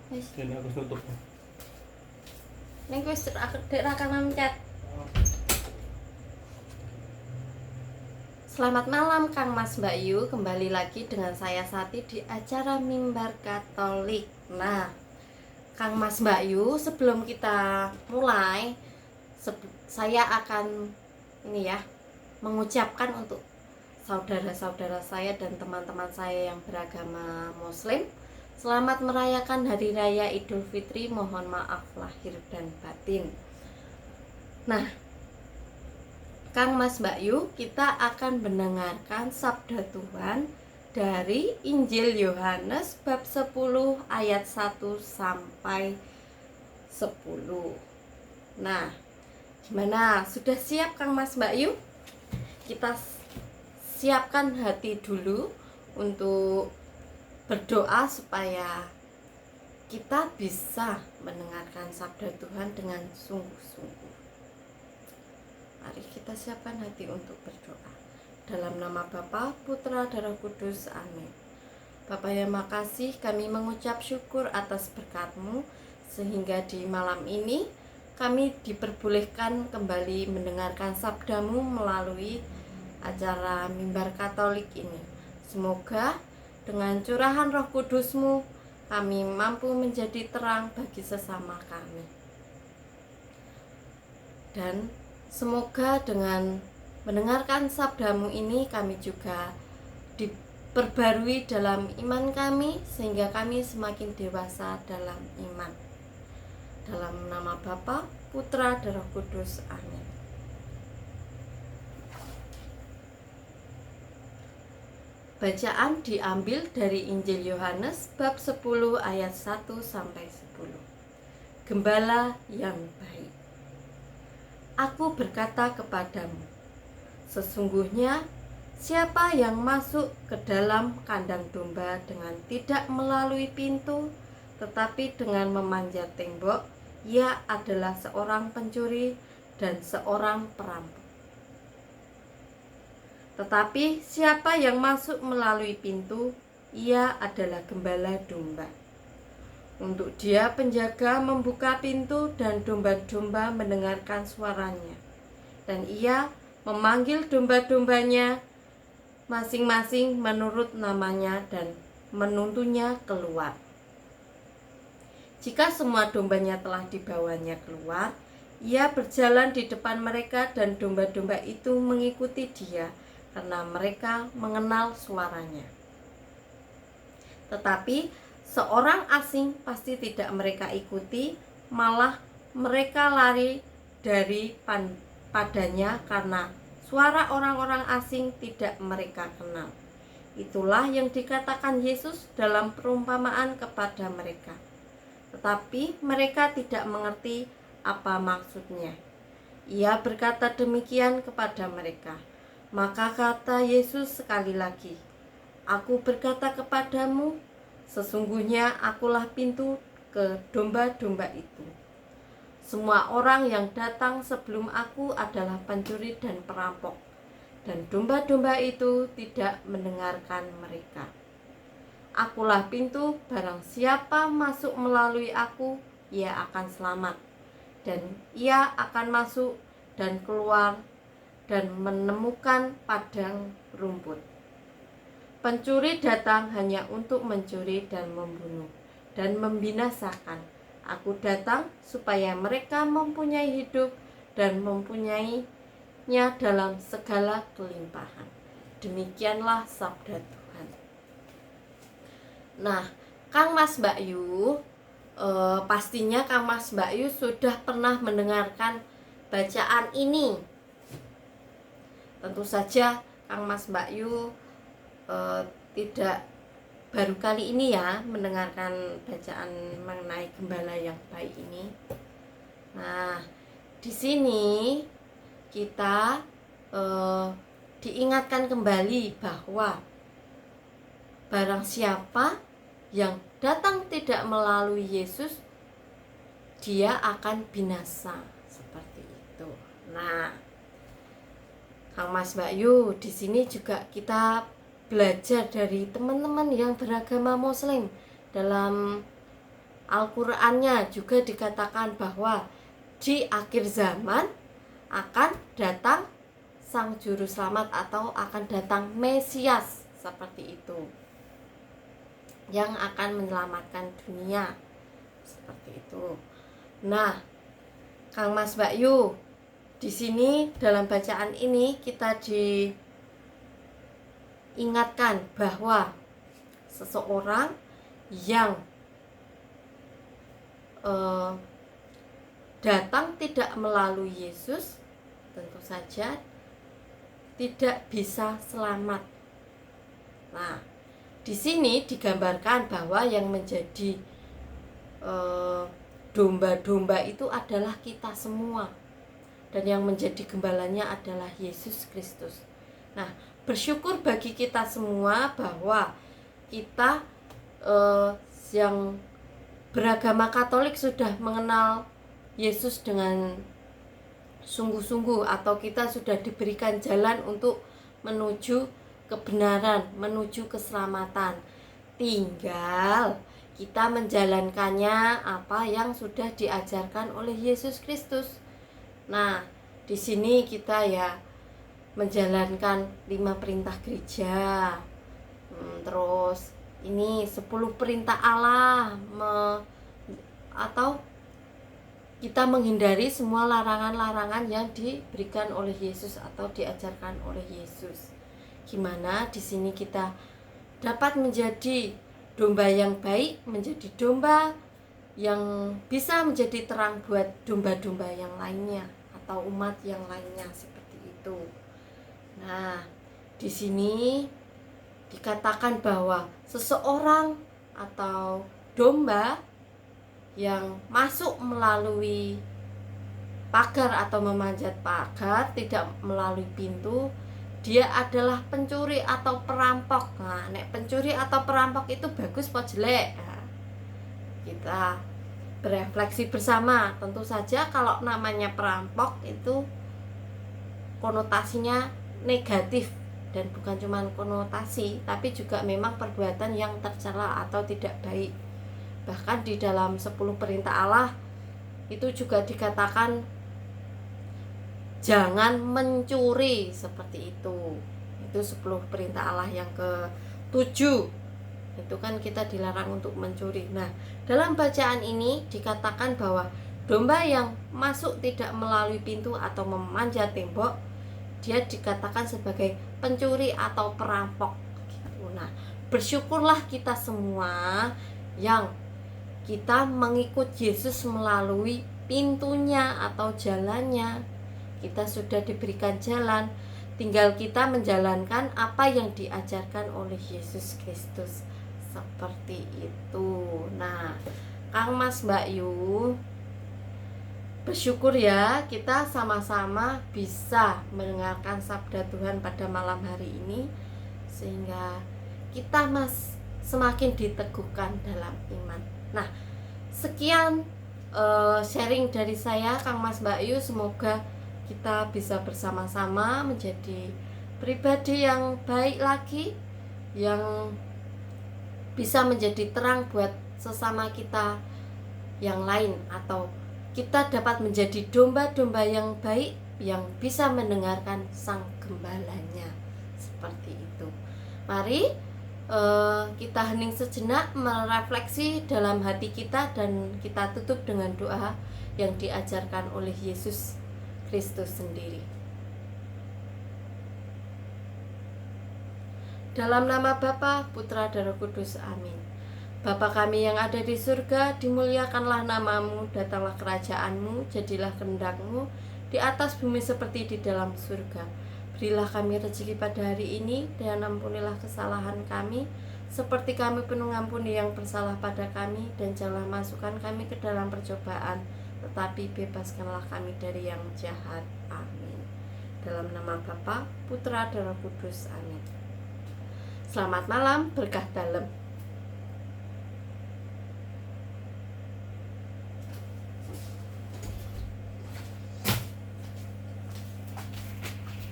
Wis, Dan aku tutup. ning wis dek rakanan chat. Selamat malam Kang Mas Mbak Yu, kembali lagi dengan saya Sati di acara Mimbar Katolik. Nah, Kang Mas Mbak Yu, sebelum kita mulai, saya akan ini ya, mengucapkan untuk saudara-saudara saya dan teman-teman saya yang beragama Muslim, selamat merayakan Hari Raya Idul Fitri, mohon maaf lahir dan batin. Nah, Kang Mas Mbak Yu, kita akan mendengarkan sabda Tuhan dari Injil Yohanes bab 10 ayat 1 sampai 10. Nah, gimana? Sudah siap Kang Mas Mbak Yu? Kita siapkan hati dulu untuk berdoa supaya kita bisa mendengarkan sabda Tuhan dengan sungguh-sungguh. Mari kita siapkan hati untuk berdoa. Dalam nama Bapa, Putra, dan Roh Kudus. Amin. Bapa yang makasih, kami mengucap syukur atas berkat-Mu, sehingga di malam ini kami diperbolehkan kembali mendengarkan sabda-Mu melalui acara Mimbar Katolik ini. Semoga dengan curahan Roh Kudus-Mu, kami mampu menjadi terang bagi sesama kami. Dan semoga dengan mendengarkan sabda-Mu ini kami juga diperbarui dalam iman kami, sehingga kami semakin dewasa dalam iman. Dalam nama Bapa, Putra, dan Roh Kudus. Amin. Bacaan diambil dari Injil Yohanes bab 10 ayat 1 sampai 10. Gembala yang baik. Aku berkata kepadamu, sesungguhnya siapa yang masuk ke dalam kandang domba dengan tidak melalui pintu, tetapi dengan memanjat tembok, ia adalah seorang pencuri dan seorang perampok. Tetapi siapa yang masuk melalui pintu, ia adalah gembala domba. Untuk dia penjaga membuka pintu dan domba-domba mendengarkan suaranya. Dan ia memanggil domba-dombanya masing-masing menurut namanya dan menuntunnya keluar. Jika semua dombanya telah dibawanya keluar, ia berjalan di depan mereka dan domba-domba itu mengikuti dia karena mereka mengenal suaranya. Tetapi seorang asing pasti tidak mereka ikuti, malah mereka lari dari padanya karena suara orang-orang asing tidak mereka kenal. Itulah yang dikatakan Yesus dalam perumpamaan kepada mereka. Tetapi mereka tidak mengerti apa maksudnya. Ia berkata demikian kepada mereka. Maka kata Yesus sekali lagi, aku berkata kepadamu, sesungguhnya akulah pintu ke domba-domba itu. Semua orang yang datang sebelum aku adalah pencuri dan perampok, dan domba-domba itu tidak mendengarkan mereka. Akulah pintu, barang siapa masuk melalui aku, ia akan selamat, dan ia akan masuk dan keluar dan menemukan padang rumput. Pencuri datang hanya untuk mencuri dan membunuh dan membinasakan. Aku datang supaya mereka mempunyai hidup dan mempunyainya dalam segala kelimpahan. Demikianlah sabda Tuhan. Nah, Kang Mas Mbak Yu, pastinya Kang Mas Mbak Yu sudah pernah mendengarkan bacaan ini. Tentu saja Kang Mas Mbak Yu tidak baru kali ini ya mendengarkan bacaan mengenai gembala yang baik ini. Nah, di sini kita diingatkan kembali bahwa barang siapa yang datang tidak melalui Yesus, dia akan binasa, seperti itu. Nah, Kang Mas Mbak Yu, di sini juga kita belajar dari teman-teman yang beragama Muslim dalam Al-Qur'annya juga dikatakan bahwa di akhir zaman akan datang sang juru selamat atau akan datang Mesias seperti itu, yang akan menyelamatkan dunia seperti itu. Nah, Kang Mas Mbak Yu, di sini dalam bacaan ini kita diingatkan bahwa seseorang yang datang tidak melalui Yesus tentu saja tidak bisa selamat. Nah, di sini digambarkan bahwa yang menjadi domba-domba itu adalah kita semua, dan yang menjadi gembalanya adalah Yesus Kristus. Nah, bersyukur bagi kita semua bahwa kita yang beragama Katolik sudah mengenal Yesus dengan sungguh-sungguh, atau kita sudah diberikan jalan untuk menuju kebenaran, menuju keselamatan. Tinggal kita menjalankannya apa yang sudah diajarkan oleh Yesus Kristus. Nah, di sini kita ya menjalankan 5 perintah gereja. Terus ini 10 perintah Allah, atau kita menghindari semua larangan-larangan yang diberikan oleh Yesus atau diajarkan oleh Yesus. Gimana di sini kita dapat menjadi domba yang baik, menjadi domba yang bisa menjadi terang buat domba-domba yang lainnya atau umat yang lainnya seperti itu. Nah, di sini dikatakan bahwa seseorang atau domba yang masuk melalui pagar atau memanjat pagar, tidak melalui pintu, dia adalah pencuri atau perampok. Nah, nek pencuri atau perampok itu bagus apa jelek? Nah, kita berefleksi bersama. Tentu saja kalau namanya perampok itu konotasinya negatif, dan bukan cuma konotasi, tapi juga memang perbuatan yang tercela atau tidak baik. Bahkan di dalam 10 perintah Allah itu juga dikatakan jangan mencuri seperti itu. Itu 10 perintah Allah yang ke-7. Itu kan kita dilarang untuk mencuri. Nah, dalam bacaan ini dikatakan bahwa domba yang masuk tidak melalui pintu atau memanjat tembok, dia dikatakan sebagai pencuri atau perampok. Nah, bersyukurlah kita semua yang kita mengikut Yesus melalui pintunya atau jalannya. Kita sudah diberikan jalan, tinggal kita menjalankan apa yang diajarkan oleh Yesus Kristus seperti itu. Nah, Kang Mas Mbak Yu, bersyukur ya kita sama-sama bisa mendengarkan sabda Tuhan pada malam hari ini, sehingga kita semakin diteguhkan dalam iman. Nah, sekian sharing dari saya, Kang Mas Mbak Yu. Semoga kita bisa bersama-sama menjadi pribadi yang baik lagi, yang bisa menjadi terang buat sesama kita yang lain, atau kita dapat menjadi domba-domba yang baik yang bisa mendengarkan sang gembalanya seperti itu. Mari kita hening sejenak, merefleksi dalam hati kita, dan kita tutup dengan doa yang diajarkan oleh Yesus Kristus sendiri. Dalam nama Bapa, Putra, dan Roh Kudus. Amin. Bapa kami yang ada di surga, dimuliakanlah namamu, datanglah kerajaanmu, jadilah kehendak-mu di atas bumi seperti di dalam surga. Berilah kami rezeki pada hari ini, dan ampunilah kesalahan kami, seperti kami pun mengampuni yang bersalah pada kami, dan janganlah masukkan kami ke dalam percobaan, tetapi bebaskanlah kami dari yang jahat. Amin. Dalam nama Bapa, Putra, dan Roh Kudus. Amin. Selamat malam, berkah dalam.